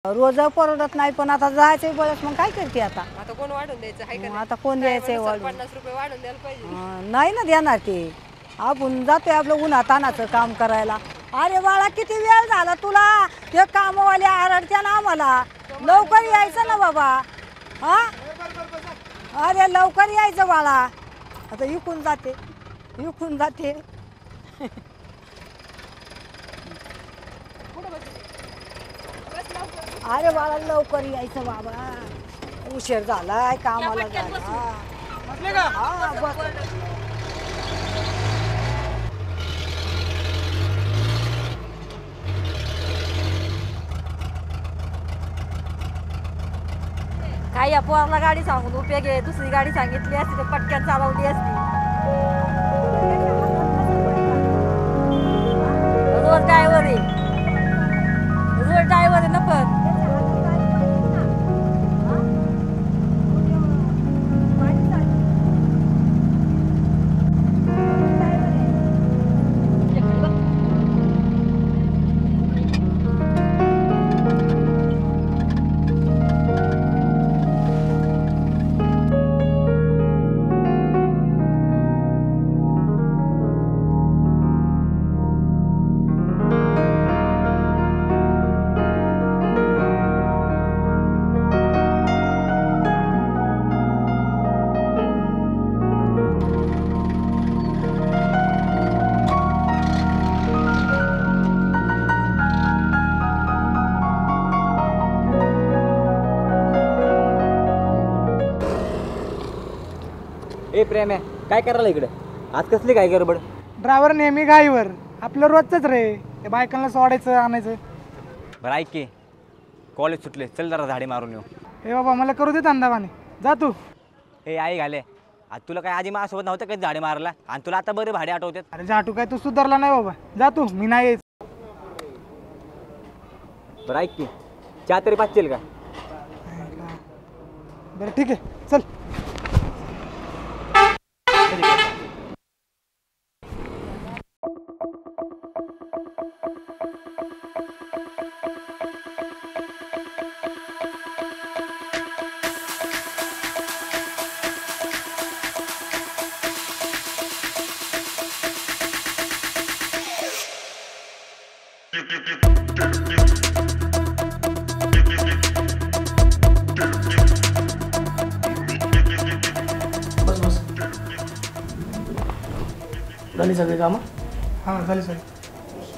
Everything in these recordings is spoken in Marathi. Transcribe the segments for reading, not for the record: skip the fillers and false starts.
रोज परवडत नाही पण आता जायचंय बळच मग काय करते आता कोण वाढून द्यायचं आहे का आता कोण द्यायचंय 50 रुपये वाढून द्यायला पाहिजे नाही ना देणार ते आपण जातोय आपलं उन्हातानाचं काम करायला अरे बाळा किती वेळ झाला तुला ते कामवाले आरडत्या ना आम्हाला लवकर यायचं ना बाबा हा अरे लवकर यायचं बाळा आता इकून जाते अरे बाळा लवकर यायचं बाबा उशीर झालाय कामाला जायला हा बस काय या पोराला गाडी सांगून उपयोग आहे दुसरी गाडी सांगितली असती तर पटक्यान चालवली असती रोज ड्रायव्हर आहे ना पण ए प्रेम आहे काय करायला इकडे आज कसली काय गडबड ड्रायव्हर नेहमी गाईवर आपलं रोजच रे ते बायकांना सोडायचं आणायचं बरं ऐक की कॉलेज सुटले चल जरा झाडे मारून येऊ हे बाबा मला करू दे धंदावाने जा तू हे आई घाले आज तुला काय आधी माझ्यासोबत नव्हतं कधी झाडे मारायला आणि तुला आता बरे भाडे आठवतात अरे जाटू काय तू सुधारला नाही बाबा जा तू मी नाही यायचं बरं ऐक की चहा तरी पाचशील का बरं ठीक आहे चल झाली सगळी कामं हां झाली सर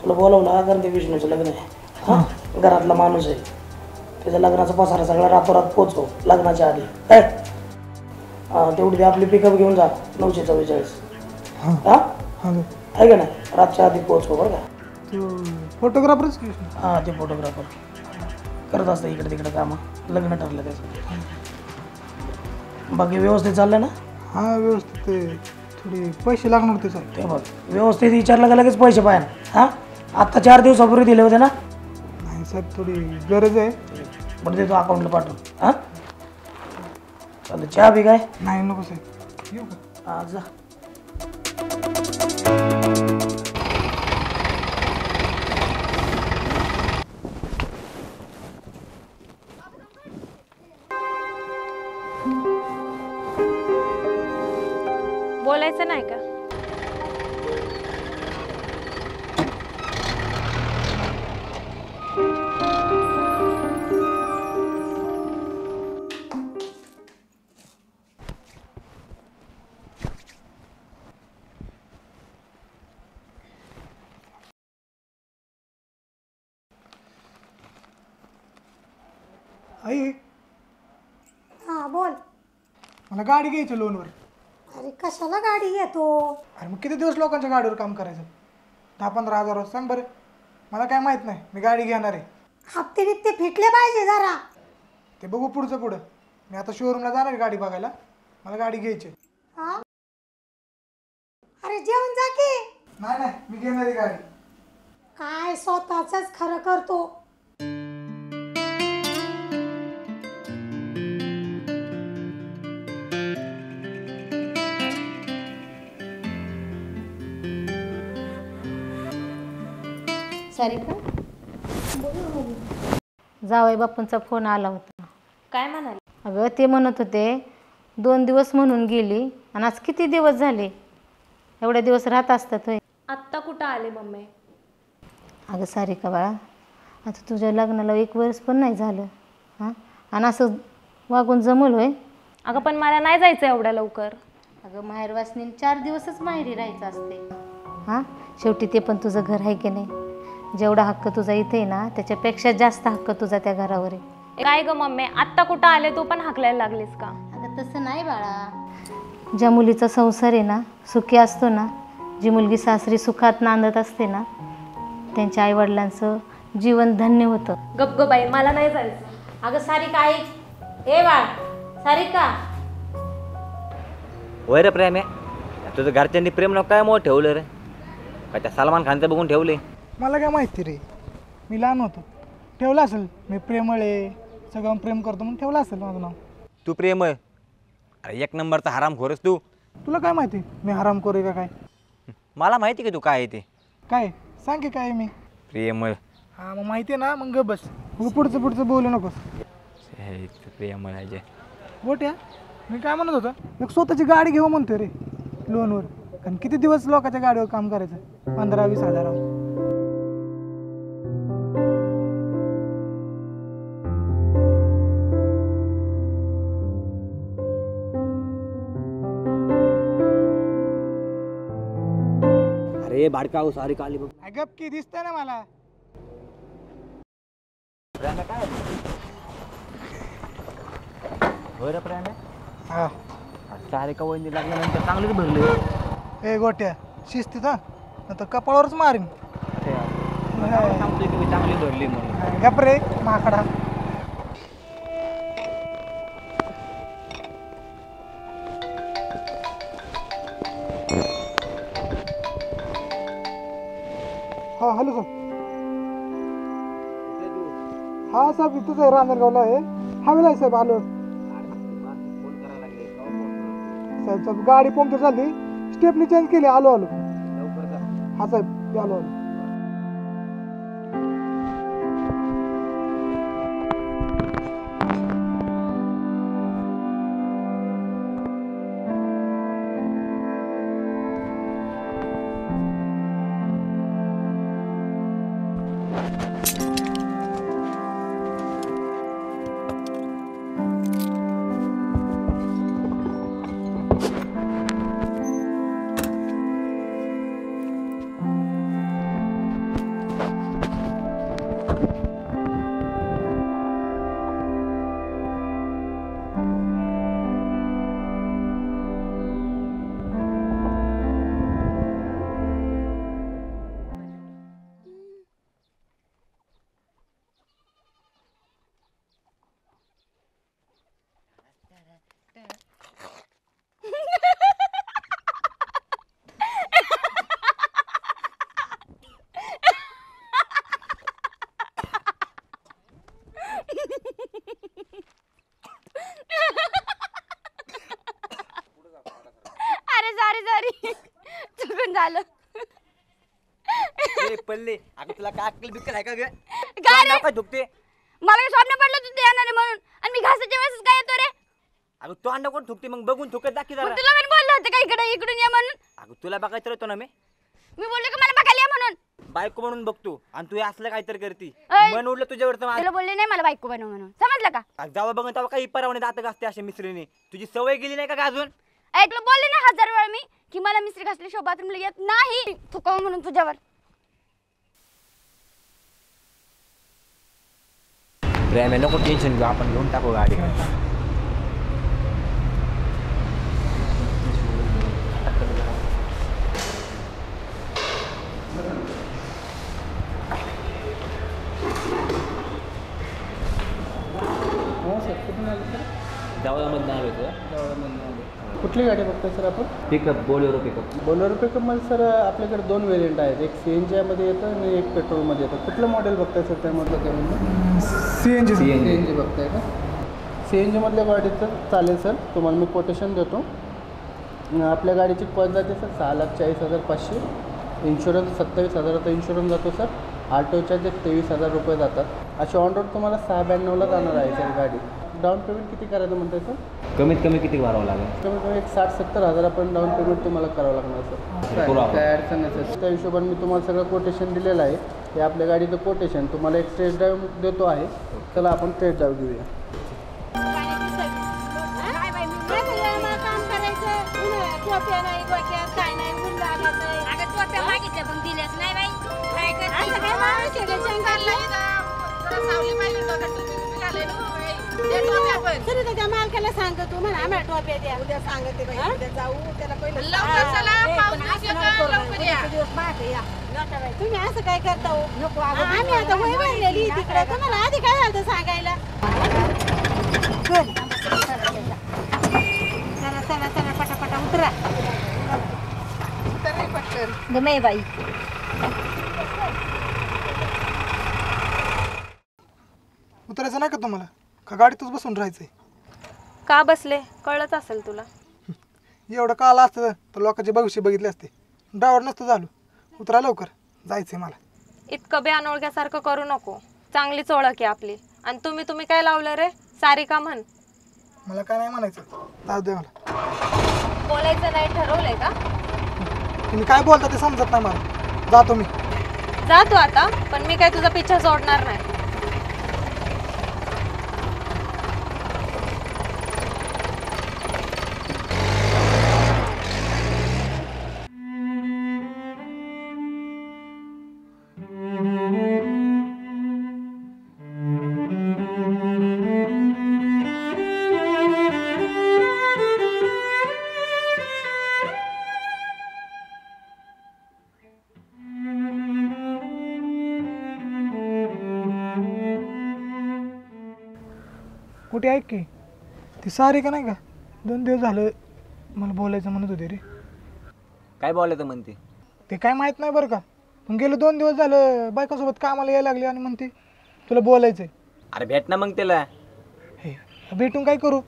तुला बोलवलं कारण ते विष्णूचं लग्न आहे हां घरातला माणूस आहे त्याच्या लग्नाचा पसारा सगळा रातोरात पोचव लग्नाच्या आधी काय तेवढी ते आपली पिकअप घेऊन जा 944 हां हां हां आहे का नाही रातच्या आधी पोचव बरं का फोटोग्राफरच हां ते फोटोग्राफर करत असतं इकडे तिकडे कामं लग्न ठरलं त्याचं बाकी व्यवस्थित चाललं ना हां व्यवस्थित ते थोडे पैसे लागणार होते सर ते बघ व्यवस्थित विचारलं का लगेच पैसे पाहिजे हां आत्ता 4 दिवसापूर्वी दिले होते ना नाही साहेब थोडी गरज आहे बरं देतो अकाउंटला पाठवून हां चालेल चहा बी काय नाही नको साहेब येऊ का हां जा बोलायचं नाही का आई हा बोल मला गाडी घ्यायची लोनवर अरे कशाला गाडी घेतो अरे मग किती दिवस लोकांच्या गाडीवर काम करायचं 10-15 हजार सांग बरं मला काय माहीत नाही मी गाडी घेणार आहे हप्ते बिप्ते फिटले पाहिजे जरा ते बघू पुढं मी आता शोरूमला जाणार आहे गाडी बघायला मला गाडी घ्यायची हा अरे जेवण जा की नाही मी घेणार आहे गाडी काय स्वतःच खरं करतो सारिका जावई बापूंचा फोन आला होता. काय म्हणाले? अगं ते म्हणत होते 2 दिवस म्हणून गेली आणि आज किती दिवस झाले, एवढे दिवस राहत असतात होय. आत्ता कुठं आले मम्मी? अगं सारिका बाळा, आता तुझ्या लग्नाला 1 वर्ष पण नाही झालं हां, आणि असं वागून जमल होय. अगं पण मला नाही जायचं एवढ्या लवकर. अगं माहेर वासनीला 4 दिवसच माहेरी राहायचं असते हां. शेवटी ते पण तुझं घर आहे की नाही. जेवढा हक्क तुझा इथे आहे ना त्याच्यापेक्षा जास्त हक्क तुझा त्या घरावर आहे. काय ग मम्मी, आत्ता कुठं आले तू पण हाकलायला लागलीस का? अगं तसं नाही बाळा, ज्या मुलीचा संसार आहे ना सुखी असतो ना, जी मुलगी सासरी सुखात नांदत असते ना, त्यांच्या आईवडिलांचं जीवन धन्य होतं. गप ग बाई, मला नाही जायचं. अगं सारिका आई, ए बाळ सारिका. होय रे प्रेम आहे, तुझं घरच्यांनी प्रेम नको काय मोठं ठेवलं रे, काय त्या सलमान खानचं बघून ठेवले? मला काय माहिती रे, मी लहान होतो, ठेवलं असेल मी प्रेमळ आहे, सगळं प्रेम करतो म्हणून ठेवलं असेल माझं नाव. तू प्रेम आहे? अरे 1 नंबरचा हरामखोरच तू. तुला काय माहिती मी हरामखोर आहे का काय? मला माहिती की तू काय आहे ते. काय सांग की काय आहे मी? प्रेमळ. हां मग माहिती आहे ना, मग गप बस, मग पुढचं बोलू नकोस. प्रेमळ आहे जे. गोट्या मी काय म्हणत होतं, मग स्वतःची गाडी घेऊ म्हणतोय रे लोनवर. आणि किती दिवस लोकांच्या गाडीवर काम करायचं, 15-20 हजारावर. अरे भाडकाऊ सारी काली बघ. गप की दिसतंय ना मला. होय रे प्रेम आहे. हा सारे का वहिनी लागल्यानंतर चांगलेच भरले. ए गोट्या शिस्तीत हा, आता कपाळावरच मारीन. सांगतोय की मी चांगली भरली म्हणून. गप रे माकडा. हा हॅलो सर. हा साहेब इथंच आहे, रांजणगावला आहे. हा वेळ आहे साहेब, आलो साहेब. साहेब गाडी पंक्चर झाली, स्टेपनी चेंज केली, आलो. हा साहेब आलो. सॉरी चुकून झालं. पल्ले अगं तुला काय अक्कल बिक्कल आहे का ग? काय रे? काय दुखते? मला काय स्वप्न पडलं तू येणार आहे म्हणून, आणि मी घासाच्या वेळेस काय येतो रे? अगं तू अंडा कोण थुकते मग बघून थुकत दाखी मग जरा. तुला पण बोललं होतं का इकडे इकडून ये म्हणून? अगं तुला बघायचं होतं ना मी बोलले का मला बघायला या म्हणून? बायको म्हणून बघतो आणि तू हे असलं काहीतरी करती. ऐ. मन उडलं तुझ्यावर तर तुला बोलले नाही मला बायको बनव म्हणून, समजलं का? जेव्हा बघून तेव्हा काही परवाने दात घासते अशा मिसरीने. तुझी सवय गेली नाही का अजून? ऐकलं बोलले ना 1000 वेळा मी की मला मिस्त्री घासल्याशिवाय बाथरूमला येत नाही, थुकाव म्हणून तुझ्यावर. प्रेम नको टेन्शन घेऊ, आपण घेऊन टाकू गाडी. जावळामधून आलो होतो. कुठली गाडी बघतोय सर आपण? Pickup Bolero pickup. बोलेरो पिकअपमध्ये सर आपल्याकडे 2 व्हेरियंट आहेत, एक CNG मध्ये येतं आणि एक पेट्रोलमध्ये येतं. कुठलं मॉडेल बघताय सर त्यामधलं? त्यामधलं CNG बघताय का? CNG मधल्या गाडीचं चालेल सर, तुम्हाला मी कोटेशन देतो. आपल्या गाडीची कॉस्ट जाते सर 6,40,500. इन्शुरन्स 27,000चा इन्शुरन्स जातो सर. आल्टोच्या जे 23,000 रुपये जातात. अशी ऑन रोड तुम्हाला 692ला जाणार आहे सर गाडी. डाऊन पेमेंट किती करायचं म्हणताय सर? कमीत कमी किती भरावं लागेल? कमीत कमी एक 60-70 हजार आपण डाऊन पेमेंट तुम्हाला करावं लागणार सर. करू आपण. काय अडचण नाही सर. त्या हिशोबाने मी तुम्हाला सगळं कोटेशन दिलेलं आहे. हे आपल्या गाडीचं कोटेशन. तुम्हाला एक टेस्ट ड्राईव्ह देतो आहे. चला आपण टेस्ट ड्राईव्ह घेऊया. मालकाला सांगतो तू म्हणा आम्हाला टोप्या द्या. उद्या सांगते जाऊ त्याला पहिलं तुम्ही असं काय करता हो? नको आम्ही आता वय वाढलेली तिकडे तुम्हाला आधी काय झालं सांगायला. चला चला चला पटापटा उतरा. गमे बाई उतरायचं नाही का तुम्हाला? का गाडीतच बसून राहायचंय? का बसले कळत असेल तुला. एवढं का आलं असतं तर लोकांचे भविष्य बघितले असते. ड्रायव्हर नसतं झालो. उतरा लवकर, जायचंय मला. इतकं बे अनोळख्यासारखं करू नको. चांगलीच ओळख आहे आपली. आणि तुम्ही काय लावलं रे? सारिका म्हण. मला काय नाही म्हणायचं, जाऊ दे मला. बोलायचं नाही ठरवलंय का? तुम्ही काय बोलता ते समजत नाही मला. जातो मी. जा तू आता, पण मी काय तुझा पिच्छा सोडणार नाही. कुठे ऐक की ती सारिका नाही का, 2 दिवस झालं मला बोलायचं म्हणत होते रे. काय बोलायचं म्हणते? ते काय माहीत नाही बरं का, पण गेलं 2 दिवस झालं बायकासोबत कामाला यायला लागले आणि म्हणते तुला बोलायचंय. अरे भेट ना मग त्याला. हे भेटून काय करू?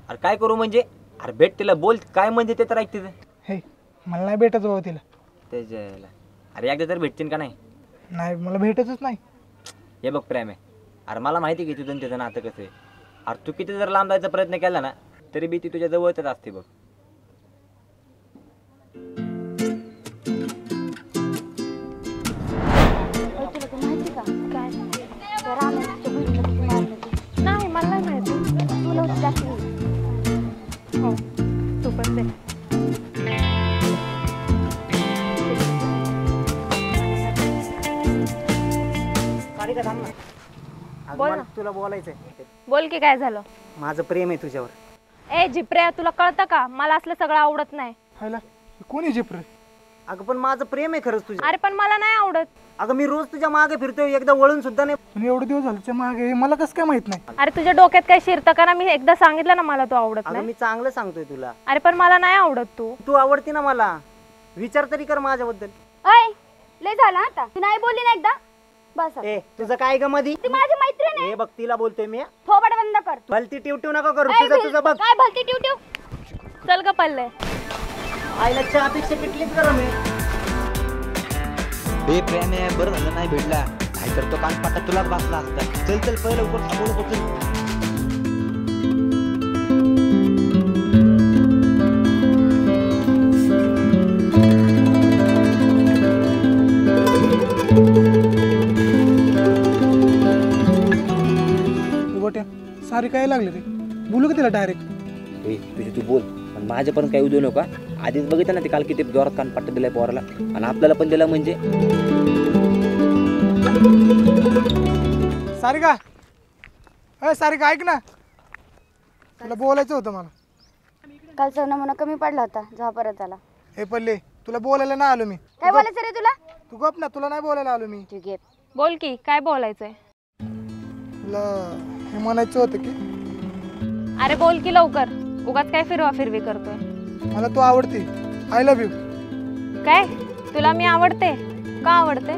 अरे काय करू म्हणजे? अरे भेट तिला, बोल काय म्हणजे ते तर ऐकते. हे मला नाही भेटायचं बाबा तिला. त्याच्याला अरे एकदा तर भेटतील का नाही? नाही मला भेटायचंच नाही. हे बघ प्रेम आहे. अरे मला माहिती की तुझं त्याचं नातं कसं आहे. अरे तू किती जर लांब जायचा प्रयत्न केला ना तरी बी ती तुझ्या जवळच असते बघ. नाही मला नाही माहिती. हो तू पण दे. बोल ना. तुला बोलायचंय. बोल की काय झालं? माझं प्रेम आहे तुझ्यावर. ए जिप्रे, तुला कळतं का मला असलं सगळं आवडत नाही. हायला कोणी जिप्र? अगं पण माझं प्रेम आहे खरंच तुझ्या. अरे पण मला नाही आवडत. अगं मी रोज तुझ्या मागे फिरतोय, एकदा वळून सुद्धा नाही. पण एवढे दिवस झाले मागे मला कसं काय माहित नाही? अरे तुझ्या डोक्यात काय शिरतं का ना? मी एकदा सांगितलं ना मला तू आवडत अगं नाही. मी चांगलं सांगतोय तुला. अरे पण मला नाही आवडत तू. तू आवडती ना मला. विचार तरी कर माझ्याबद्दल. अय लय झाला आता. तू नाही बोलली ना एकदा बस. ए तुझं काय ग मधी? ती माझी मैत्रीण आहे. ए बघ तिला बोलतोय मी. थोबड बंद कर. भलती टिवटिव नका करू. अय, तुझं बघ. काय भलती टिवटिव? चल ग पल्ले. आईला चहा अपेक्षा किटलीच करा मी. हे प्रेम आहे, बरं झालं नाही भेटला. नाहीतर तो कानपाटा तुलाच बसला असता. चल चल पहिलं लवकर थांबू नको. चल. गोट्या सारी काय लागले रे, बोलू का तिला डायरेक्ट? ए तुझी तू बोल, पण माझ्यापर्यंत काही उद्या नका. आधीच बघितलं ना ते काल किती जोरात कानपाटा दिलाय पोराला, आणि आपल्याला पण दिला म्हणजे. सारिका, अय सारिका ऐक ना, तुला बोलायचं होतं मला. कालचा नमुना कमी पडला होता, जा परत आला. हे पल्ले तुला बोलायला नाही आलो मी. काय बोलायचं रे तुला? तू गप ना, तुला नाही बोलायला आलो मी. ठीक आहे बोल की काय बोलायचंय? तुला हे म्हणायचं होतं की अरे बोल की लवकर. उगाच काय फिरवा फिरवी करतोय. मला तू आवडते. I love you. काय तुला मी आवडते? का आवडते?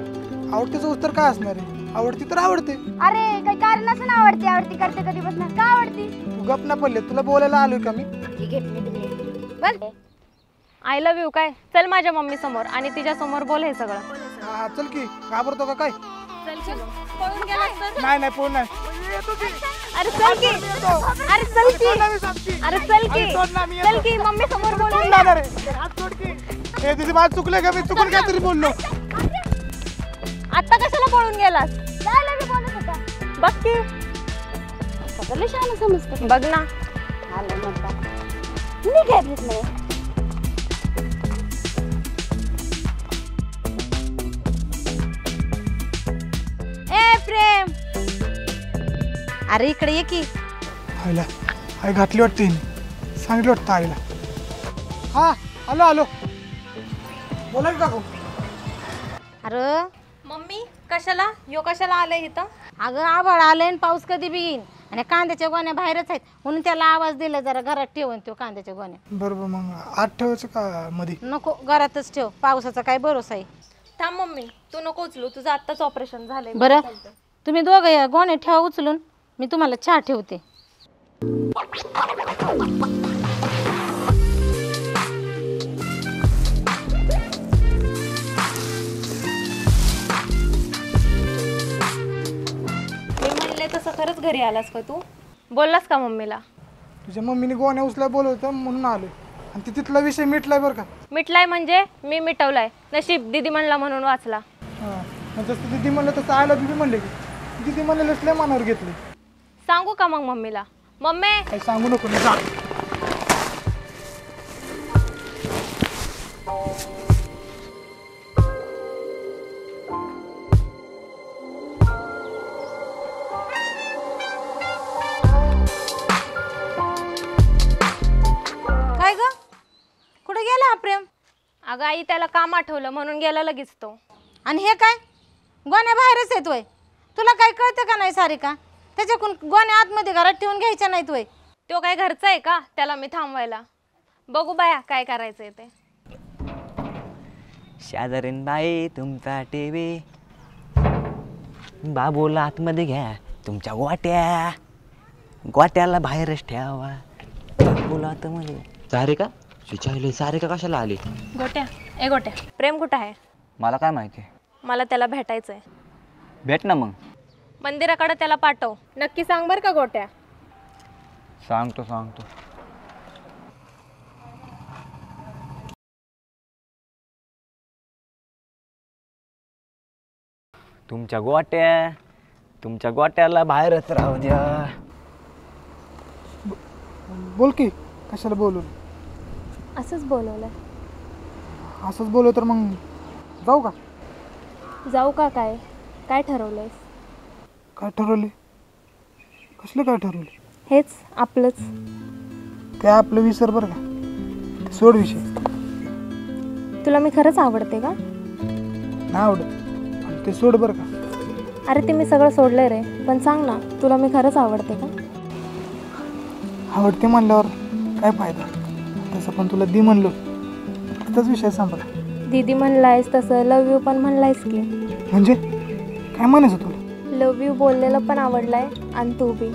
आवडतेचं उत्तर काय असणार आहे? आवडती तर आवडते. अरे काही कारण असं ना आवडती आवडती करते कधी बसणार का आवडती? तू गप ना पल्ले, तुला बोलायला आलोय का मी? ठीक आहे मी बोल. आय लव्ह यू काय? चल माझ्या मम्मी समोर आणि तिच्या समोर बोल हे सगळं. हा चल की घाबरतो का काय? चल की मग. पळून गेलास तर नाही नाही फोन नाही. अरे चल की अरे चल की अरे चल की चल की मम्मी समोर बोल. हे तुझी बात चुकले का? मी चुकून काहीतरी बोललो. आता कशाला पळून गेलास? बोलत होता बघ की समजत बघ ना. ए प्रेम, अरे इकडे ये की. आईला आई घातली वाटते हिने. सांगितलं वाटतं आईला. हा आलो आलो. बोला की काकू. अरे मम्मी कशाला यो कशाला आलंय इथं? अगं आभाळ आलंय आणि पाऊस कधी बी येईन आणि कांद्याच्या गोण्या बाहेरच आहेत म्हणून त्याला आवाज दिला जरा घरात ठेवून तो कांद्याच्या गोण्या. बरोबर मग आत ठेवायचं का मध्ये? नको घरातच ठेव, पावसाचा काय भरोसा आहे. थांब मम्मी तू नको उचलू, तुझं आत्ताच ऑपरेशन झालंय. बरं तुम्ही दोघं या गोण्या ठेवा उचलून, मी तुम्हाला चहा ठेवते. मी म्हणले तसं खरंच घरी आलास का तू? बोललास का मम्मीला? तुझ्या मम्मीने गोण्या उचला बोलवतं म्हणून आलोय. आणि ती तिथला विषय मिटलाय बरं का? मिटलाय म्हणजे मी मिटवलाय. नशीब दिदी म्हणला म्हणून वाचला. हां जसं दिदी म्हणलं तसं आयला दिदी म्हणले की दिदी म्हणले लसल्या मनावर घेतले. सांगू का मग मम्मीला? मम्मी काही सांगू नको मी जा. काय ग कुठे गेला हा प्रेम? अगं आई त्याला काम आठवलं म्हणून गेला लगेच तो. आणि हे काय गोण्या बाहेरच येतोय? तुला काय कळतं का नाही सारिका? त्याच्याकडून गोण्या आतमध्ये घरात ठेवून घ्यायच्या नाहीत वय. तो काय घरचा आहे का त्याला मी थांबवायला? बघू बाया काय करायचंय ते. शेजारीन बाई तुमचा टीव्ही बाबूला आतमध्ये घ्या तुमच्या गोट्याला बाहेरच ठेवा बाबूला आतमध्ये. सारिका तुझ्या सारिका कशाला आली? गोट्या ए गोट्या प्रेम कुठं आहे? मला काय माहिती. मला त्याला भेटायचंय. भेट ना मग. मंदिराकडे त्याला पाठव. नक्की सांग बरं का गोट्या? सांगतो तुमच्या गोट्याला बाहेरच राहू द्या. बोल की कशाला बोलू? असंच बोलवलंय. असंच बोलव तर मग जाऊ का? जाऊ का? काय काय ठरवलंयस? काय ठरवले? कसलं काय ठरवले? हेच आपलंच. ते आपलं विसर बरं का? ते सोड विषय. तुला मी खरंच आवडते का? नाही आवडत आणि ते सोड बरं का? अरे ते मी सगळं सोडलंय रे, पण सांग ना तुला मी खरंच आवडते का? आवडते म्हणल्यावर काय फायदा? तसं पण तुला दी म्हणलो त्याचाच विषय संपला. दीदी म्हणलायस तसं लव यू पण म्हणलायस की. म्हणजे काय म्हणायचं तुला? लव यू बोललेलं पण आवडलाय आणि तू बी.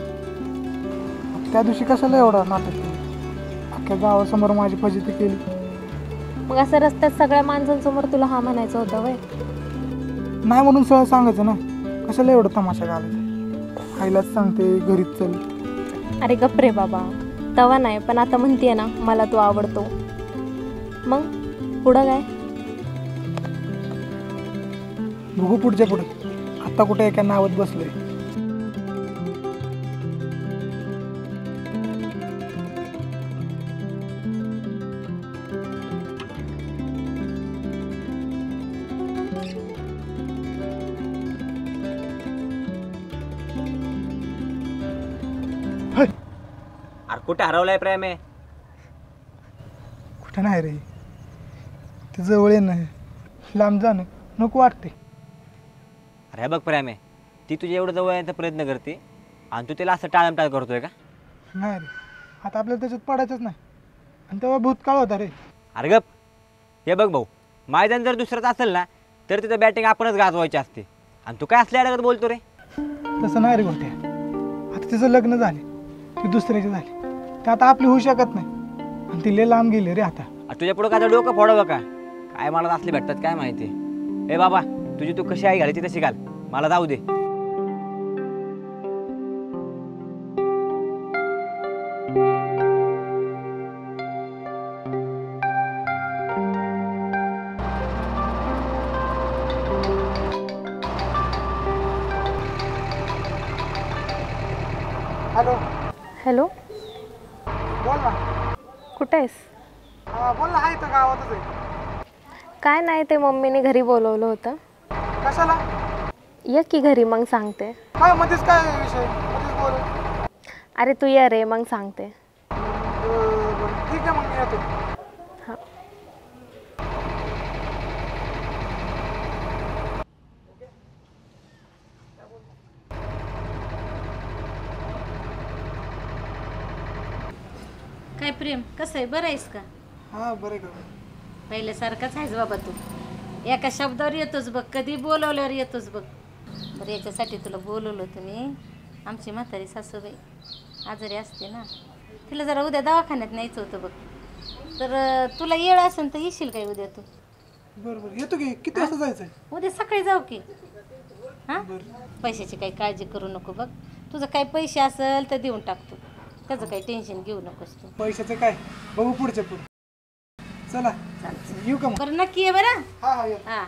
त्या दिवशी कशाला एवढा नाटक केलं? अख्ख्या गावासमोर माझी फजिती केली. मग असं रस्त्यात सगळ्या माणसांसमोर तुला हा म्हणायचं होतं वय? नाही म्हणून सहज सांगायचं ना. कशाला एवढं तमाशा घालायचा? आईलाच सांगते घरीच चल. अरे गप रे बाबा, तवा नाही पण आता म्हणतीये ना मला तू आवडतो. मग पुढं काय? बघू पुढच्या पुढे. आता कुठे एका नावात बसले. अरे कुठे हरवलाय प्रेम आहे? कुठं नाही रे, ते जवळ येणं लांब जाणं नको वाटते. अरे बघ प्रेम आहे, ती तुझ्या एवढं जवळ येण्याचा प्रयत्न करते आणि तू तिला असं टाळमटाळ करतोय का? नाही रे, आता आपल्याला त्याच्यात पडायचंच नाही. आणि तेव्हा भूतकाळ होता रे. अरे गप. हे बघ भाऊ, मैदान जर दुसरंच असेल ना तर तिथं बॅटिंग आपणच गाजवायची असते आणि तू काय असल्या अडगत बोलतो रे? तसं नाही रे गोट्या. आता तिचं लग्न झाले, ती दुसऱ्याची झाली, ते आता आपली होऊ शकत नाही. आणि ती लय लांब गेली रे आता. तुझ्या पुढं काय डोकं फोडावं का? काय मला असले भेटतात काय माहिती. ए बाबा तुझी तू कशी आई घालायची तशी घाल, मला जाऊ दे. हॅलो, हॅलो, बोल ना. कुठे आहेस? हा बोल ना, आहे तर गावातच आहे. काय नाही, ते मम्मीने घरी बोलवलं होतं. कशाला? ये की घरी, मग सांगते. काय मध्येच काय विषय, मध्येच बोल. अरे तू ये रे, मग सांगते. बरं ठीक आहे, मग मी येतो. हां. काय प्रेम, कसं आहे, बरं आहेस का? हा बरं का. पहिल्यासारखाच आहेस बाबा तू. एका शब्दावर येतोच बघ, कधी बोलवल्यावर येतोच बघ. बरं याच्यासाठी तुला बोलवलं होतं मी. आमची म्हातारी सासूबाई आजारी असते ना, तिला जरा उद्या दवाखान्यात न्यायचं होतं बघ. तर तुला येळ असेल तर येशील काय उद्या तू? बरं बरं येतो की. किती वाजता जायचं आहे? उद्या सकाळी जाऊ की. हां, पैशाची काही काळजी करू नको बघ. तुझं काही पैसे असेल तर देऊन टाकतो, त्याचं काही टेन्शन घेऊ नकोस तू. पैशाचं काय बघू पुढच्या पुढे. चला येऊ का मग? बरं नक्की आहे बरं. हा हा ये. हां.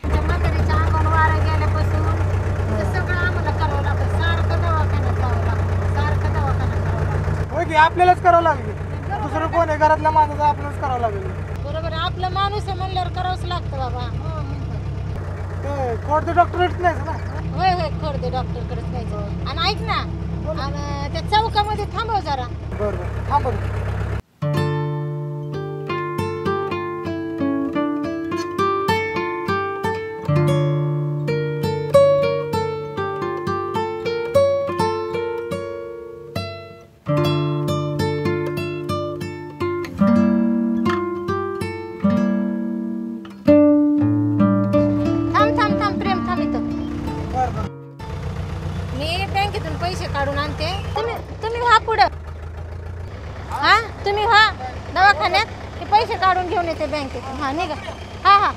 म्हातारीच्या अंगावर वारा गेल्यापासून सगळं आम्हाला करावं लागतं. सारखं दवाखान्यात जावं लागतं, सारखं दवाखान्यात करावं लागतं. होय की, आपल्यालाच करावं लागेल. दुसरं कोण आहे घरातल्या माणसाचं, आपल्यालाच करावं लागेल. बरोबर, आपला माणूस आहे म्हणल्यावर करावंच लागतं बाबा. हो म्हणतात. ते कोणते डॉक्टर येत नाहीच ना. होय होय, खोडदे डॉक्टरकडेच जायचं. आणि ऐक ना, आणि त्या चौकामध्ये थांबव जरा. बरं बरं थांब बरं. थांब थांब थांब प्रेम, थांब इथं. बरं बरं. मी बँकेतून पैसे काढून आणते. तुम्ही व्हा पुढं. हा, तुम्ही व्हा दवाखान्यात. ते पैसे काढून घेऊन येते बँकेतून. हा निघा. हा हा.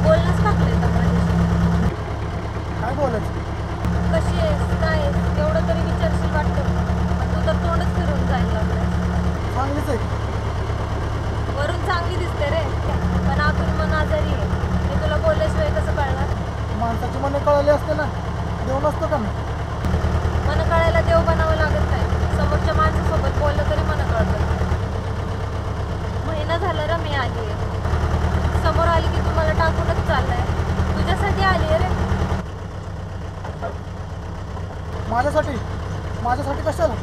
बोलणंच टाकलंय का माझ्याशी? काय बोलायचं? कशी आहेस, काय आहेस, एवढं तरी विचारशील वाटतं. तू तर तोंडच फिरून जायला लागलाय. चांगलीच आहे. वरून चांगली दिसते रे, पण आतून मन आजारी आहे. मी तुला बोलल्याशिवाय कसं कळणार? माणसाची मने कळले असते ना, देऊ नसतो का मी? मन कळायला देव बनावं लागत नाही. समोरच्या माणसासोबत बोललं तरी मन कळतं. महिना झाला रे मी आली आहे. समोर आली की तुम्हाला टाकूनच चाललाय. तुझ्यासाठी आली आहे रे. माझ्यासाठी? माझ्यासाठी कशाला?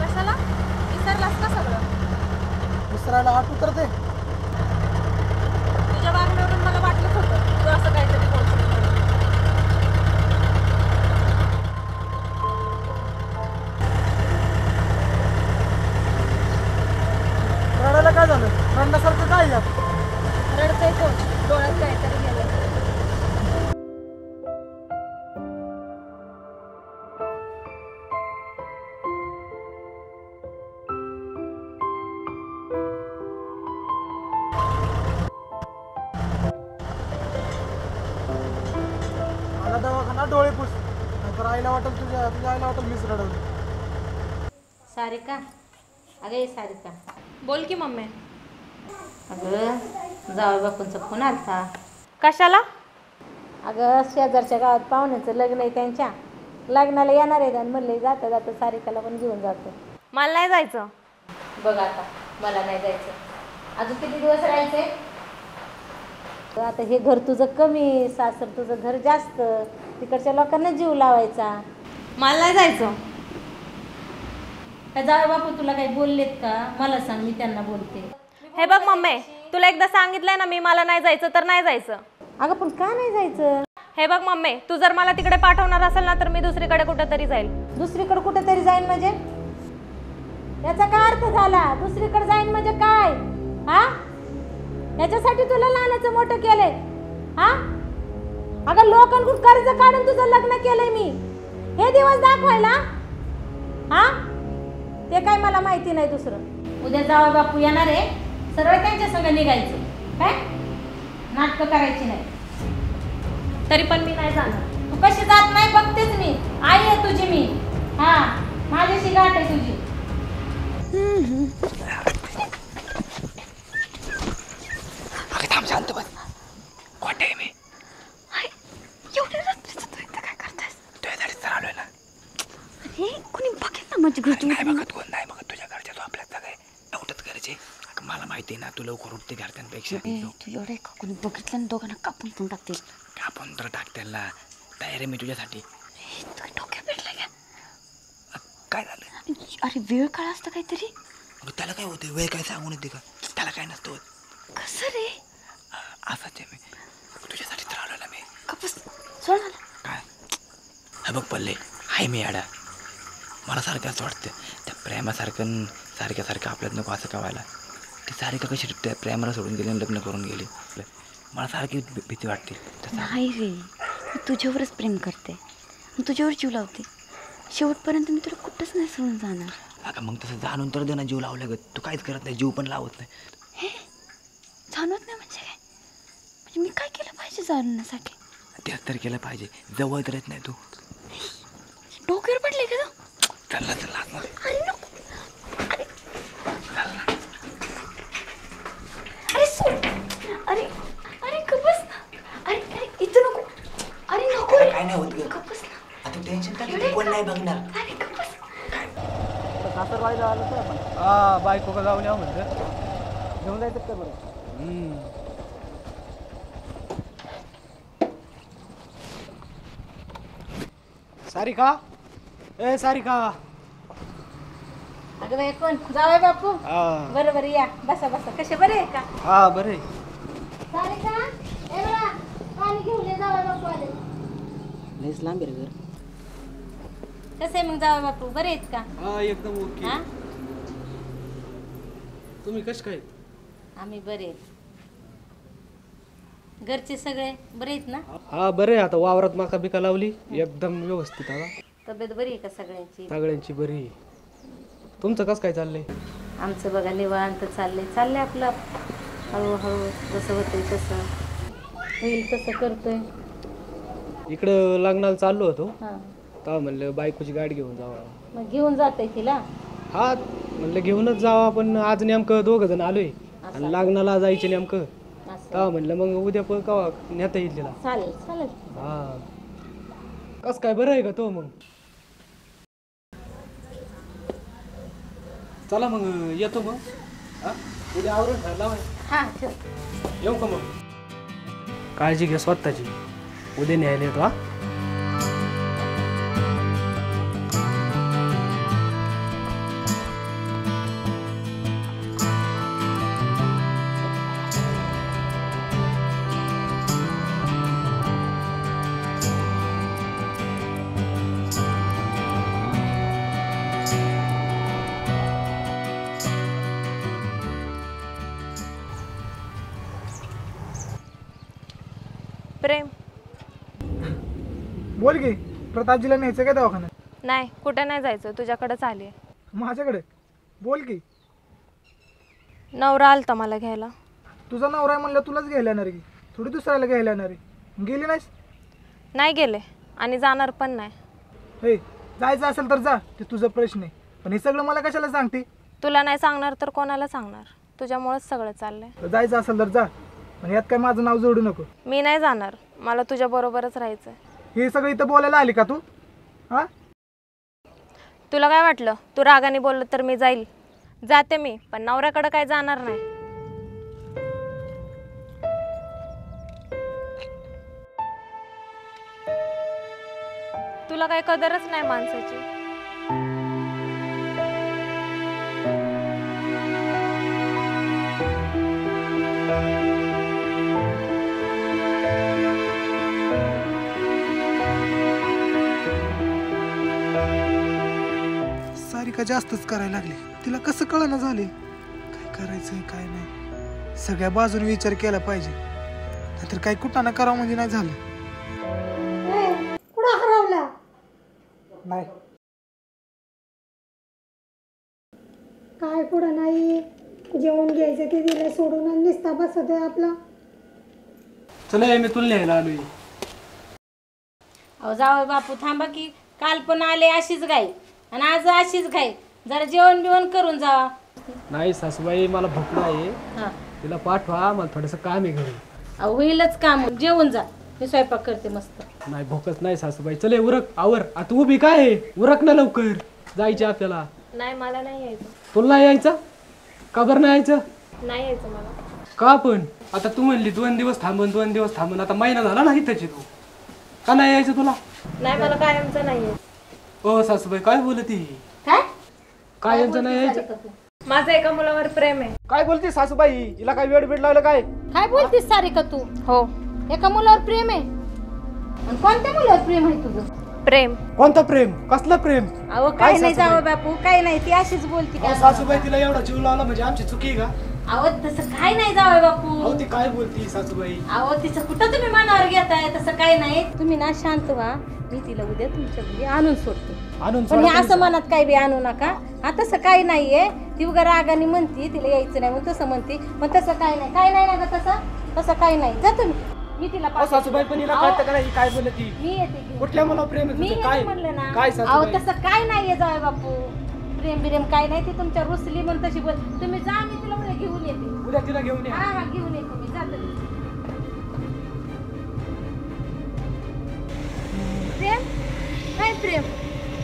कशाला? विसरलास का सगळं? विसरायला हात उतरते. तुझ्या वागण्यावरून मला वाटलंच होतं तू असं काहीतरी बोलशील म्हणून. रडायला काय झालं? रडण्यासारखं काय यात? रडतंय कोण? डोळ्यात काहीतरी गेलंय. मला दवाखाना डोळे पुस, नाहीतर आईला वाटेल तुझ्या आईला वाटेल मीच रडवलं. सारिका, अगं ये सारिका. बोल की मम्मी. अगं जावई बापूंचा फोन आलता. कशाला? अगं शेजारच्या गावात पाहुण्याचं लग्न आहे त्यांच्या. लग्नाला येणार आहेत आणि म्हणले जाता जाता सारिकाला पण घेऊन जातो. मला नाही जायचं. बघ आता, मला नाही जायचं. अजून किती दिवस राहायचे? आता हे घर तुझं कमी, सासर तुझं घर जास्त. तिकडच्या लोकांना जीव लावायचा. मला नाही जायचं. का जावे बापू तुला काही बोललेत का? मला सांग, मी त्यांना बोलते. हे बघ मम्मी, तुला एकदा सांगितलंय ना मी, मला नाही जायचं तर नाही जायचं. अगं पण का नाही जायचं? हे बघ मम्मी, तू जर मला तिकडे पाठवणार असेल ना तर मी दुसरीकडे कुठेतरी जाईल. दुसरीकडे कुठेतरी जाईन म्हणजे? याचा काय अर्थ झाला? दुसरीकडे जाईन म्हणजे काय? हा, याच्यासाठी तुला लहानाचं मोठं केलंय? हा, अगं लोकांकडून कर्ज काढून तुझं लग्न केलंय मी, हे दिवस दाखवायला? हा, ते काय मला माहिती नाही. दुसरं उद्या जावा बापू येणार आहे, सरळ त्यांच्या संग निघायचं. काय नाटकं करायची नाही. तरी पण मी नाही जाणार. तू कशी जात नाही बघतेच मी, आई आहे तुझी मी. हा, माझ्याशी गाठ आहे तुझी. थांब, शांत बस. खोटे आहे मी. एवढ्या रात्रीचं तू इथं काय करतायस? तुझ्यासाठी तर आलोय ना. अरे कोणी बघेल ना माझी घरची. नाही बघत कोण, नाही बघत. तुझ्या घरच्या तू आपल्या सगळे एवढंच करायचे. मला माहिती आहे ना तू लवकर उठते घरच्यांपेक्षा. तू एवढं का कोणी बघितलं ना दोघांना कापून पण टाकतील. कापून तर टाकतेल ना. तयार आहे मी तुझ्यासाठी. तू डोक्यात भेटला का? काय झालं? अरे वेळ काळ असतं काहीतरी. त्याला काय होते? वेळ काय सांगून येते का? त्याला काय नसतं होत. कसं रे? असंच आहे मी. तुझ्यासाठी तर आलो ना मी. कपस सोड मला. काय? हे बघ पल्ले, आहे मी याडा. मला सारखं असं वाटतं त्या प्रेमासारखं सारखं आपल्यात नको असं कवायला. ती सारिका कशी त्या प्रेमाला सोडून गेली आणि लग्न करून गेली. मला सारखी भीती वाटते. नाही रे, मी तुझ्यावरच प्रेम करते, तुझ्यावर जीव लावते. शेवटपर्यंत मी तुला कुठंच नाही सोडून जाणार. अगं मग तसं जाणून तर दे ना जीव लावल्या गं. तू काहीच करत नाही, जीव पण लावत नाही. हे जाणवत नाही म्हणजे काय? म्हणजे मी काय केलं पाहिजे जाणण्यासाठी? तेच तर केलं पाहिजे. जवळ तर येत नाही तू. डोक्यावर पडले का तू? चला. अरे नको. अरे सोड. अरे अरे कपस ना. अरे इथं नको. अरे नको रे. काय नाही होत गं. कपस ना. आता टेन्शन काय, कोण नाही बघणार. अरे कपस. हा, बायको का जाऊन या म्हणतं. घेऊन जायचं का बरं? सारिका, ए सारिका. अगं बाई कोण? जावई बापू. हा बरोबर या, बसा बसा. कसे बरे आहे का? हा बरं आहे. सारिका, ए बरा, पाणी घेऊन ये, जावई बापू आले. लयच लांब आहे रे घर. कसे मग जावई बापू, बरे आहेत का? हा एकदम ओके. हा, तुम्ही कश काय? आम्ही बरे आहेत. घरचे सगळे बरे आहेत ना? हा बरे आहे. आता वावरात माका बिका लावली एकदम व्यवस्थित. आता तब्येत बरी आहे का सगळ्यांची? सगळ्यांची बरी आहे. तुमचं कसं काय चाललंय? आमचं बघा निवांत चाललंय आपलं हळूहळू. जसं होतंय तसं होईल तसं करतोय. इकडं लग्नाला चाललो होतो, हां, तेव्हा म्हणलं बायकोची गाडी घेऊन जावा. मग घेऊन जाते तिला. हा म्हणलं घेऊनच जावा, पण आज नेमकं 2 जण आलोय आणि लग्नाला जायचे नेमकं. असं तेव्हा म्हणलं मग उद्या पण कवा नेता येईल तिला. चालेल. हा कस काय, बरं आहे का तो? मग चला मग येतो मग. हा उद्या आवरून ठरला. हां, ठेव. येऊ का मग? काळजी घ्या स्वतःची. उद्या न्यायला येतो. हा प्रेम. बोल की, प्रतापजीला न्यायचं काय दवाखान्यात? नाही, कुठे नाही जायचं, तुझ्याकडेच आली. माझ्याकडे बोल की. नवरा आलता मला घ्यायला. तुझा नवरा आहे म्हणलं तुलाच घ्यायला येणार की, थोडी दुसऱ्याला घ्यायला येणार आहे. गेली नाहीस? नाही गेले आणि जाणार पण नाही. हे जायचं असेल तर जा, ते तुझा प्रश्न आहे. पण हे सगळं मला कशाला सांगते? तुला नाही सांगणार तर कोणाला सांगणार? तुझ्यामुळेच सगळं चाललंय. जायचं असेल तर जा, पण यात काय माझं नाव जोडू नको. मी नाही जाणार, मला तुझ्या बरोबरच राहायचंय. हे सगळं इथं बोलायला आली का तू? हा तुला काय वाटलं तू रागाने बोललं तर मी जाईल? जाते मी, पण नवऱ्याकडे काय जाणार नाही. तुला काही कदरच नाही माणसाची. जास्तच करायला लागली. तिला कसं कळना झाले काय करायचं काय नाही. सगळ्या बाजूने विचार केला पाहिजे, नाहीतर काही कुठाना करावं म्हणजे नाही झालं. कुठं हरवला? नाही काय कुठं नाही, जेवण घ्यायचं ते दिलं सोडून आणि निस्ता बसत आहे आपला. चला मी तुला न्यायला आलोय. अहो जावई बापू थांबा की, काल पण आले अशीच गाय आणि आज अशीच गाय. जरा जेवण बिवण करून जावा. नाही सासूबाई मला भूक नाही, हा तिला पाठवा, मला थोडंसं काम आहे घरी. अहो होईलच काम, जेवून जा, मी स्वयंपाक करते मस्त. नाही भूकच नाही सासूबाई. चले उरक आवर. आता उभी काय आहे, उरक ना लवकर, जायचे आपल्याला. नाही मला नाही यायचं. तुला नाही यायचं का बरं नाही यायचं? नाही यायचं मला. का पण आता तू म्हणली 2 दिवस थांबन 2 दिवस थांबन, आता महिना झाला ना इथंच तू. का नाही यायचं तुला? नाही मला कायमचं नाही यायचं. हो सासूबाई काय बोलती? काय काय यांचं नाही यायचं? माझं एका मुलावर प्रेम आहे. काय बोलती सासूबाई? हिला काय वेळ भेट लागलं काय? काय बोलतीस सारिका तू? हो एका मुलावर प्रेम आहे? आणि कोणत्या मुलावर प्रेम आहे तुझं? प्रेम. कोणतं प्रेम? कसलं प्रेम? अहो काय नाही जावं बापू, काय नाही, ती अशीच बोलती. अहो, सासूबाई तिला एवढा जीव लावला म्हणजे आमची चुकी का? अहो तसं काय नाही जावं बापू. अहो ती काय बोलती सासूबाई? अहो तिचं कुठं तुम्ही मनावर घेताय, तसं काय नाही. तुम्ही ना शांत व्हा, मी तिला उद्या तुमच्या घरी आणून सोडते. आणून पण हे असं मनात काही बी आणू नका. हा तसं काही नाहीये, ती उगा रागाने म्हणती तिला यायचं नाही म्हणून तसं म्हणती, पण तसं काही नाही, काय नाही ना ग, तसं काही नाही. जा तुम्ही, मी तिला अहो, सासूबाई पण हिला कळतं का नाही काय बोलती? मी येते घेऊन. कुठल्या मला प्रेम आहे मी तुझं? येते काय म्हणलं ना. काय अहो सासूबाई? तसं काय नाहीये जावई बापू, प्रेम बिरेम काय नाही. ती तुमच्या रुसली म्हणून तशी बोल. तुम्ही जा, मी तुला उद्या घेऊन येते. उद्या तिला घेऊन ये. हा घेऊन येते मी, जा तुम्ही. प्रेम काय प्रेम?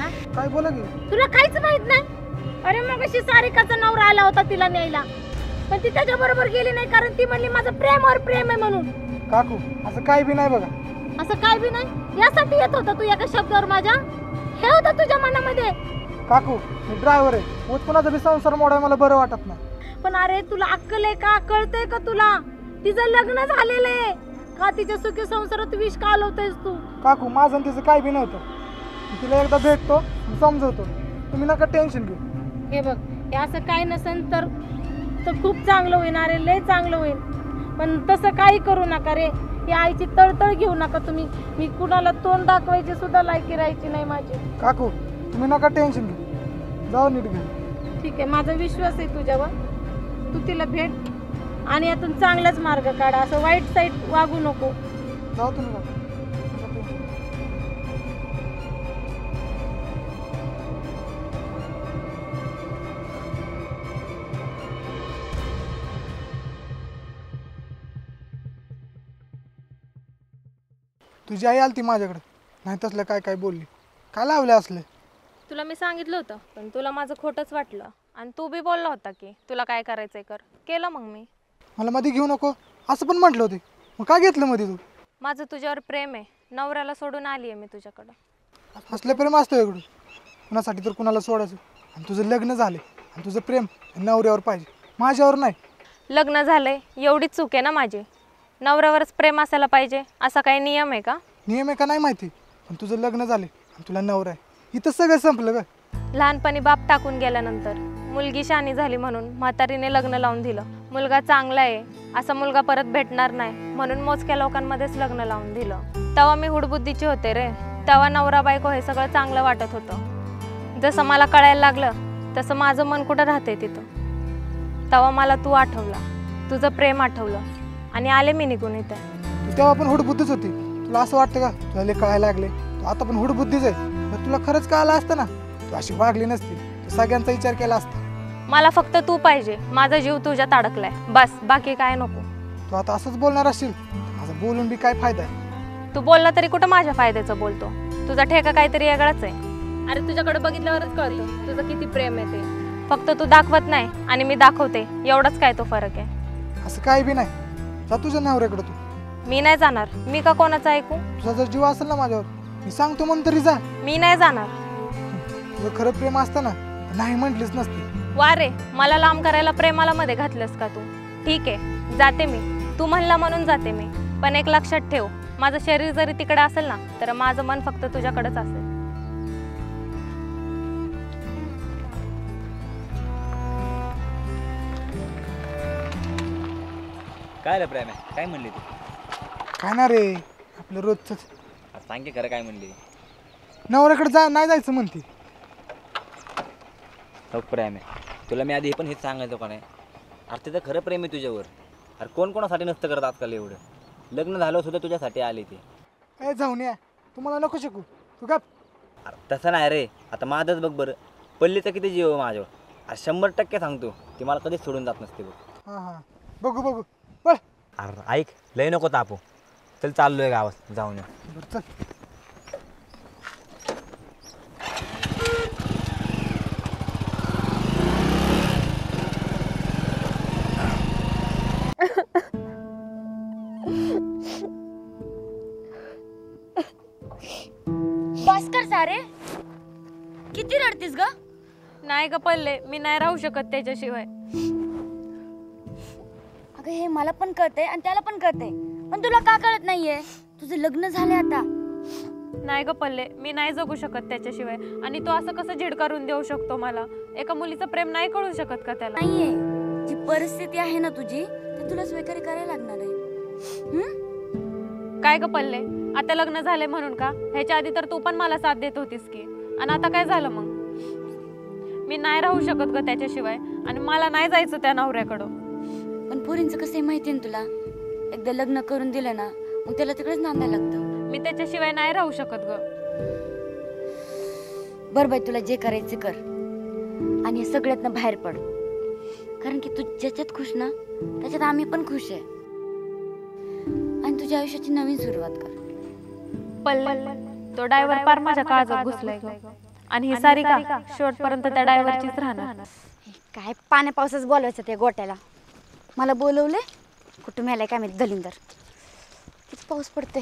हा? काय बोला की? तुला काहीच माहित नाही? अरे मग अशी सारिकाचा नवरा आला होता तिला न्यायला, पण ती त्याच्या बरोबर गेली नाही, कारण ती म्हणली माझं प्रेमावर प्रेम आहे म्हणून. काकू असं काय बी नाही बघा. असं काय बी नाही, यासाठी येत होता तू एका शब्दावर माझ्या? हे होतं तुझ्या मनामध्ये? काकू मी ड्रायव्हर आहे, उत्पन्नाचा बी संसार मोडाय मला बरं वाटत नाही. पण अरे तुला अक्कल आहे का? कळतंय का तुला? तिचं लग्न झालेलं आहे का? तिच्या सुखी संसारात विष कालवतेस तू? काकू माझं आणि तिचं काय बी नव्हतं. मी तिला एकदा भेटतो आणि समजवतो, तुम्ही नका टेन्शन घेऊ. हे बघ, हे असं काय नसेल तर खूप चांगलं होईल. अरे लय चांगलं होईल, पण तसं काही करू नका रे. ही आईची तळतळ घेऊ नका तुम्ही. मी कुणाला तोंड दाखवायची सुद्धा लायकी राहायची नाही माझी. काकू तुम्ही नका टेन्शन घेऊ, जाऊ नीट घ्या. ठीक आहे, माझा विश्वास आहे तुझ्यावर. तू तिला भेट आणि यातून चांगलाच मार्ग काढा, असं वाईट साईड वागू नको. जाऊ तुम्ही काकू. तुझी आई आलती माझ्याकडे, नाही तसलं काय काय बोलली. काय लावले असले? तुला मी सांगितलं होतं, पण तुला माझं खोटंच वाटलं आणि तू बी बोलला होता की तुला काय करायचंय कर. केलं मग मी. मला मध्ये घेऊ नको असं पण म्हटलं होते, मग काय घेतलं मध्ये तू? माझं तुझ्यावर प्रेम आहे, नवऱ्याला सोडून आली आहे मी तुझ्याकडं. असलं प्रेम असतं वेगळं, कुणासाठी तर कुणाला सोडायचं. आणि तुझं लग्न झाले आणि तुझं प्रेम नवऱ्यावर पाहिजे, माझ्यावर नाही. लग्न झालंय एवढीच चूक आहे ना माझी? नवऱ्यावरच प्रेम असायला पाहिजे असा काही नियम आहे का? नियम आहे का नाही माहिती, पण तुझं लग्न झाले आणि तुला नवरा आहे, इथं सगळं संपलं ग. लहानपणी बाप टाकून गेल्यानंतर मुलगी शहाणी झाली म्हणून म्हातारीने लग्न लावून दिलं. मुलगा चांगला आहे, असा मुलगा परत भेटणार नाही म्हणून मोजक्या लोकांमध्येच लग्न लावून दिलं. तेव्हा मी हुडबुद्धीची होते रे. तेव्हा नवरा बायको हे सगळं चांगलं वाटत होतं. जसं मला कळायला लागलं तसं माझं मन कुठं राहतंय तिथं. तेव्हा मला तू आठवला, तुझं प्रेम आठवलं आणि आले मी निघून इथे. तू तेव्हा पण हुडबुद्धीच होती. तुला असं वाटतं का तुला लय कळायला लागले? तू आता पण हुडबुद्धीच आहे. तर तुला खरंच कळालं असतं ना, तू अशी वागली नसती, तू सगळ्यांचा विचार केला असता. मला फक्त तू पाहिजे, माझा जीव तुझ्यात अडकलाय बस, बाकी काय नको. तू आता असंच बोलणार असशील, माझं बोलून बी काय फायदा आहे? तू बोलला तरी कुठं माझ्या फायद्याचं बोलतो. तुझा ठेका काहीतरी वेगळाच आहे. अरे तुझ्याकडे बघितल्यावरच कळतं तुझं किती प्रेम आहे ते. फक्त तू दाखवत नाही आणि मी दाखवते, एवढंच काय तो फरक आहे. असं काय बी नाही. जा तुझ्या नवऱ्याकडे तू. मी नाही जाणार. मी का कोणाचं ऐकू? तुझा जर जीव असेल ना माझ्यावर, मी सांगतो म्हणून तरी जा. मी नाही जाणार. तुझं खरं प्रेम असतं ना, नाही म्हटलीच नसते. वा रे, मला लांब करायला प्रेमाला मध्ये घातलंस का तू? ठीक आहे, जाते मी. तू म्हणला म्हणून जाते मी. पण एक लक्षात ठेव, माझं शरीर जरी तिकडे असेल ना, तर माझं मन फक्त तुझ्याकडेच असेल. काय रे प्रेम आहे, काय म्हणली तू? काय ना रे आपलं रोजच सांग की खरं काय म्हणली? नवऱ्याकडे नाही जायचं म्हणते. हो प्रेम आहे, तुला मी आधी हे पण हेच सांगायचं का नाही? अरे तिथं खरं प्रेम आहे तुझ्यावर. अरे कोण कोणासाठी नसतं करत आजकाल एवढं. लग्न झालं सुद्धा तुझ्यासाठी आले ते. ए जाऊन या, तुम्हाला नको शिकू, तू गप. अरे तसं नाही रे, आता माझंच बघ बरं, पल्लीचं किती जीव आहे माझ्यावर. अरे 100% सांगतो, ती मला कधीच सोडून जात नसते बघ. हां बघू बघू बळ. अरे ऐक, लय नको तापू. चल चाललोय गावात, जाऊन या. बरं चल. भास्कर सारे किती रडतीस ग? नाही ग पल्ले, मी नाही राहू शकत त्याच्याशिवाय. अगं हे मला पण कळतंय आणि त्याला पण कळतंय, पण तुला का कळत नाहीये? तुझं लग्न झालंय आता. नाही ग पल्ले, मी नाही जगू शकत त्याच्याशिवाय. आणि तो असं कसं झिडकारून देऊ शकतो मला? एका मुलीचं प्रेम नाही कळू शकत का त्याला? नाहीये, जी परिस्थिती आहे ना तुझी ती तुला स्वीकार करायला लागणार आहे. काय ग पल्ले, आता लग्न झाले म्हणून का? ह्याच्या आधी तर तू पण मला साथ देत होतीस की, आणि आता काय झालं मग? मी नाही राहू शकत ग त्याच्याशिवाय, आणि मला नाही जायचं त्या नवऱ्याकडं. पण पोरींचं कसं आहे माहिती ना तुला, एकदा लग्न करून दिलं ना मग त्याला तिकडेच नांदायला लागतं. मी त्याच्याशिवाय नाही राहू शकत ग. बरं बाई, तुला जे करायचं कर आणि या सगळ्यातनं बाहेर पड, कारण की तू ज्याच्यात खुश ना त्याच्यात आम्ही पण खुश आहे. आणि तुझ्या आयुष्याची नवीन सुरुवात कर. पल्ले, तो डायव्हर पार माझ्या काळजात घुसलाय ग. आणि ही सारिका शेवटपर्यंत त्या डायव्हरचीच राहणार. काय पाण्या पावसाच बोलवायचं ते गोट्याला? मला बोलवले कुठं मेलाय काय माहिती दलिंदर. किती पाऊस पडते.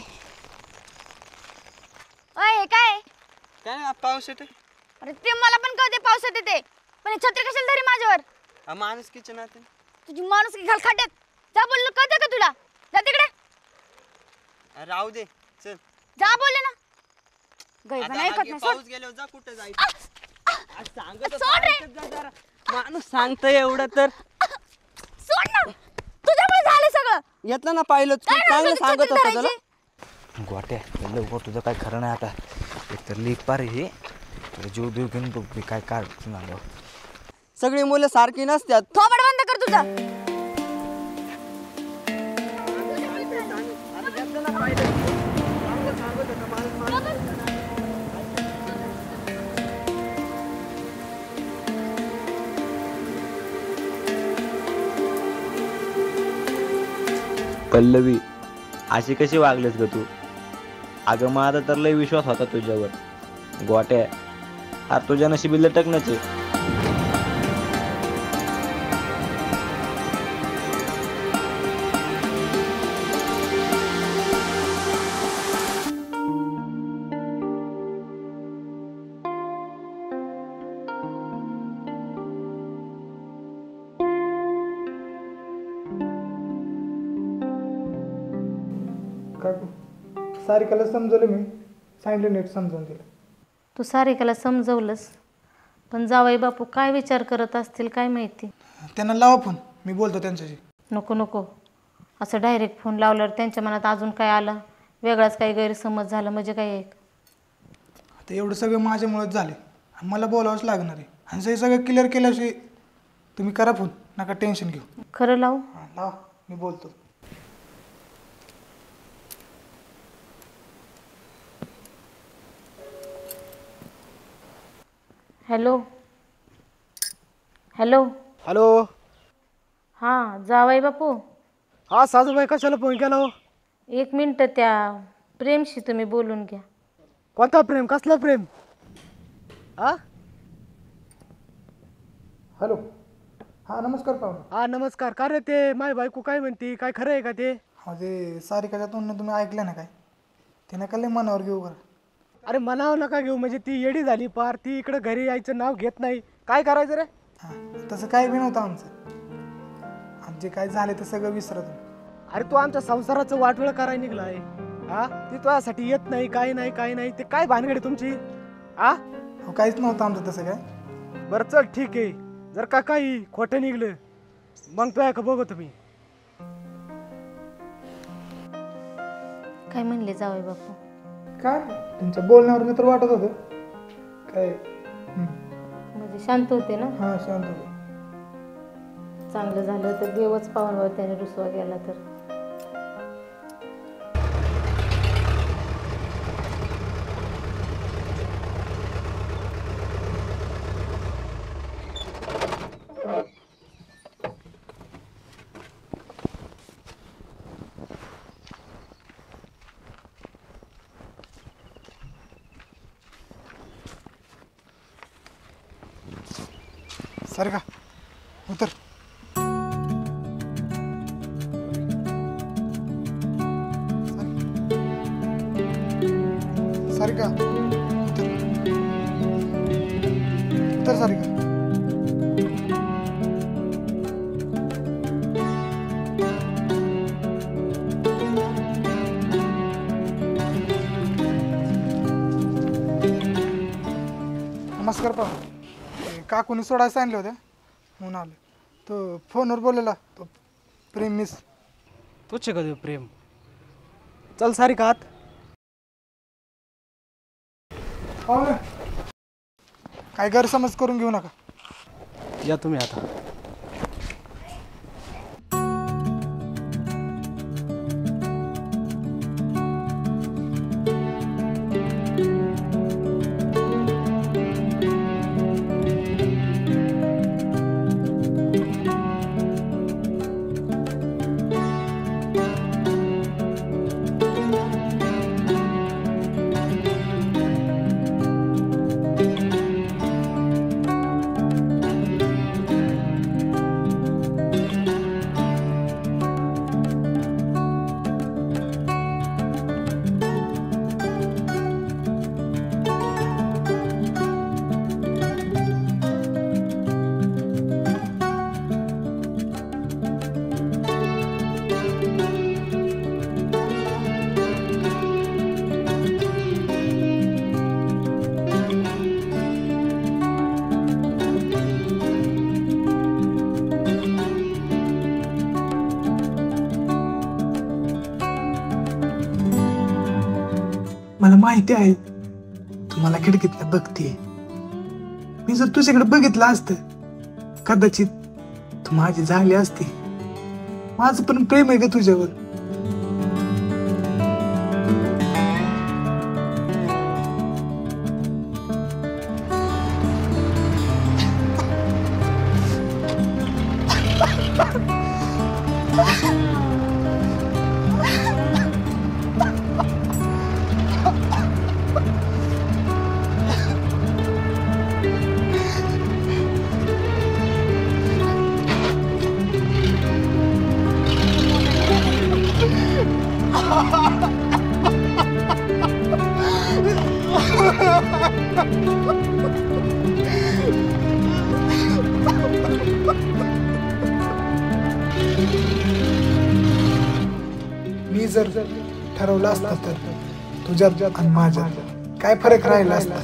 अय काय काय पाऊस येते? अरे ते मला पण कळते पावसात येते, पण हे छत्री कशाला धरी माझ्यावर? माणूस किचन आहे तुझी माणूस की घाल खाट्यात. जा बोललो, कळतं का तुला? जा तिकडे. राहू दे, चल. जा बोलले ना. गैर नाही ऐकत नाही. पाऊस गेल्यावर जा, कुठे जायचं? सांगत माणूस सांगतोय एवढं तर सोड ना. तुझ्यामुळे झालं सगळं. येतलं ना, पाहिलं चांगलं सांगत होता तुला. गोट्या लवकर, तुझं काय खरं नाही आता. एकतर लीक पार हे तुला जीव देऊ घेऊन बघ मी काय काढ आलो. सगळी मुलं सारखी नसतात. थोबड बंद कर तुझा. पल्लवी, अशी कशी वागलीस ग तू? अगं माझा तर लय विश्वास होता तुझ्यावर. गोट्या, अरे तुझ्या नशिबी लटकणच आहे. काकू सारिकाला समजवलं मी, सांगितलं नीट समजावून दिलं. तू सारिकाला समजवलंस, पण जावई बापू काय विचार करत असतील काय माहिती. त्यांना लावा फोन, मी बोलतो त्यांच्याशी. नको नको, असं डायरेक्ट फोन लावल्यावर त्यांच्या मनात अजून काय आलं, वेगळाच काही गैरसमज झाला म्हणजे काय एक. आता एवढं सगळं माझ्यामुळेच झाले, मला बोलावंच लागणार आहे. आणि हे सगळं क्लिअर केल्याशिवाय तुम्ही करा फोन, नका टेन्शन घेऊ. खरं लावू? हां लावा, मी बोलतो. Hello hello hello. हां जावई बापू. हा सासूबाई, कशाला फोन केला हो? 1 मिनटं त्या प्रेमशी तुम्ही बोलून घ्या. कोणता प्रेम? कसला प्रेम? हा हॅलो. हां नमस्कार पाहुणे. हा नमस्कार. का रे, ते माय बायको काय म्हणती, काय खरं आहे का ते? हा ते सारिकाच्या तोंडने तुम्ही ऐकलं ना काय, ते नका लय मनावर घेऊ बरं. अरे मनावर नका घेऊ, म्हणजे ती येडी झाली पार. ती इकडं घरी यायचं नाव घेत नाही. काय करायचं रे? हां तसं काही बी नव्हतं आमचं. आमचे काय झाले ते सगळं विसरा तुम्ही. अरे तू आमच्या संसाराचं वाटोळ करायला निघलाय. हा ती तुझ्यासाठी येत नाही, काय नाही काय नाही. ते काय भानगडी तुमची? हा हो काहीच नव्हतं आमचं तसं काय. बरं चल ठीक आहे. जर का काही खोटं निघलं मग तुझ्या का बघू तुम्ही. काय म्हणले जावई बापू? काय तुमच्या बोलण्यावर तर वाटत होतं काय. म्हणजे शांत होते ना? हां शांत होते. चांगलं झालं तर देवच पावनवर त्याने रुसवा गेला तर. सारिका उतर. सारिका उतर. उतर सारिका. नमस्कार पाहू. काकूनी सोडायला सांगितले होते म्हणून आले. तो फोनवर बोललेला तो प्रेम मिस. तुझे कधी प्रेम. चल सारिका आत. काय गैरसमज करून घेऊ नका. या तुम्ही आता. मला माहिती आहे तुम्हाला खिडकीतनं बघते. मी जर तुझ्याकडे बघितलं असतं कदाचित तू माझी झाली असती. माझं पण प्रेम आहे का तुझ्यावर. मी जर ठरवलं असतं तर तुझ्यात आणि माझ्यात काय फरक राहिला असता.